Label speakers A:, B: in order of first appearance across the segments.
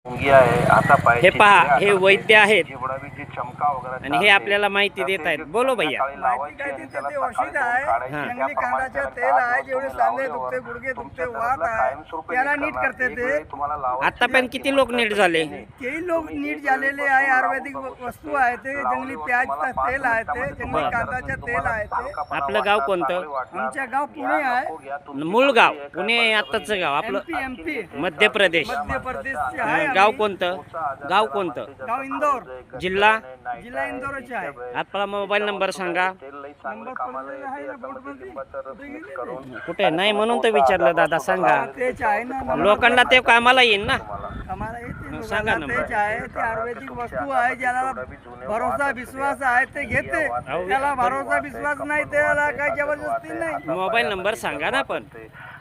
A: हे पहा, हे वैद्य आहेत आणि हे आपल्याला माहिती देत आहेत. बोलो भैया.
B: माहिती काय देते ते औषध आहे, जंगली कांद्याचे तेल आहे, जेवढे सांधे दुखते गुडघे दुखते वात आहे त्याला नीट करते ते.
A: आतापर्यंत किती लोक नीट झाले?
B: तेही लोक नीट झालेले आहे. आयुर्वेदिक वस्तू आहे ते, जंगली प्याजचं तेल आहे ते, जंगली कांद्याचे तेल आहे ते.
A: आपलं गाव कोणतं?
B: आमच्या गाव पुणे आहे.
A: मूळ गाव पुणे, आताचं गाव आपलं
B: एमपी
A: मध्य प्रदेश.
B: मध्य प्रदेशचे आहे.
A: गाव कोणतं? गाव कोणतं?
B: गाव इंदोर,
A: जिल्हा?
B: जिल्हा इंदोरचे आहे.
A: आपला मोबाईल नंबर सांगा.
B: नंबर पडलेला आहे ना बोर्डवरती. कुठे गेले?
A: कुठे नाही म्हणून तर विचारलं दादा. सांगा,
B: तेच आहे ना
A: लोकांना ते कामाला येईल ना.
B: आम्हाला येते
A: सांगा
B: लोकांना,
A: नंबर.
B: तेच आहे ते. आयुर्वेदिक वस्तू आहे, ज्याला भरोसा विश्वास आहे ते घेते, त्याला भरोसा विश्वास नाही त्याला काही जबरदस्ती नाही.
A: मोबाईल नंबर सांगा ना. पण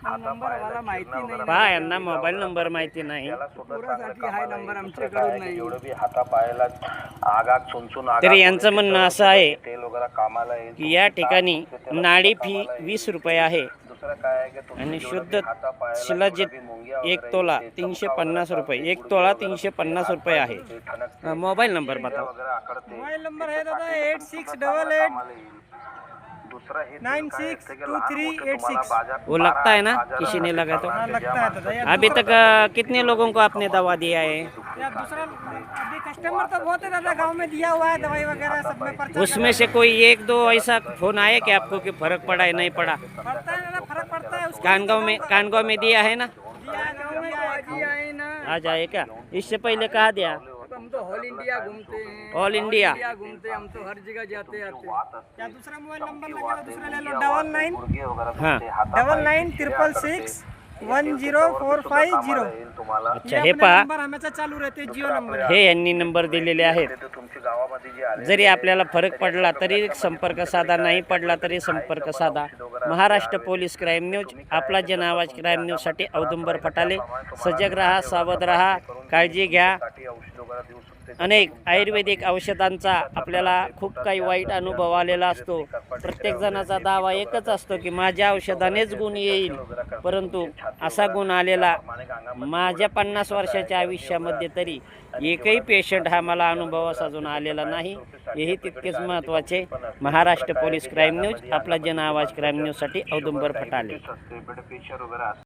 B: नंबर मला माहिती नाही.
A: पहा, यांना मोबाईल नंबर माहिती नाही.
B: पुरासाठी हा नंबर आमच्याकडून नाही.
A: तरी यांचं म्हणणं असं आहे की या ठिकाणी नाडी फी 20 रुपये आहे आणि शुद्ध शिलाजीत 1 तोला 350 रुपये, 1 तोळा 350 रुपये आहे. मोबाईल नंबर बताओ.
B: मोबाईल नंबर है दादा 8688 962386.
A: वो लगता है ना, किसी ने लगा तो?
B: लगता है दादा।
A: अभी तक कितने लोगों को आपने दवा दिया है?
B: या दूसरा अभी कस्टमर तो बहुत है दादा, गांव में दिया हुआ है दवाई वगैरह सब में पर्चा
A: उसमें से कोई 1-2 ऐसा फोन आया कि आपको कि फर्क पड़ा है नहीं पड़ा?
B: पड़ता है दादा, फर्क पड़ता है उसको।
A: कानगांव में दिया है ना?
B: दिया है, गाँव में दिया है ना।
A: आ जाए क्या? इससे पहले कहाँ दिया?
B: हम तो ऑल इंडिया घूमते हैं।
A: ऑल इंडिया
B: घूमते हम तो हर जगह जाते आते। या दूसरा मोबाइल नंबर लगा, दूसरा ले लो 99
A: हाँ.
B: 99 10450।
A: अच्छा, हे पहा,
B: नंबर हमेशा चालू रहते, जिओ नंबर है।
A: हे यांनी नंबर दिलेले आहेत. जरी आपल्याला फरक पडला तरी संपर्क साधा, नाही पडला तरी संपर्क साधा. महाराष्ट्र पोलीस क्राईम न्यूज, आपला जन आवाज क्राईम न्यूजसाठी औदुंबर फटाले. सजग रहा, सावध रहा, काळजी घ्या. अनेक आयुर्वेदिक औषधांचा आपल्याला खूप काही वाईट अनुभव आलेला असतो. प्रत्येक जणाचा दावा एकच असतो की माझ्या औषधानेच गुण येईल, परंतु असा गुण आलेला माझ्या 50 वर्षाच्या आयुष्यामध्ये तरी एकही पेशंट हा मला अनुभवास अजून आलेला नाही. हेही तितकेच महत्त्वाचे. महाराष्ट्र पोलीस क्राईम न्यूज, आपला जन आवाज क्राईम न्यूजसाठी औदुंबर फटाले.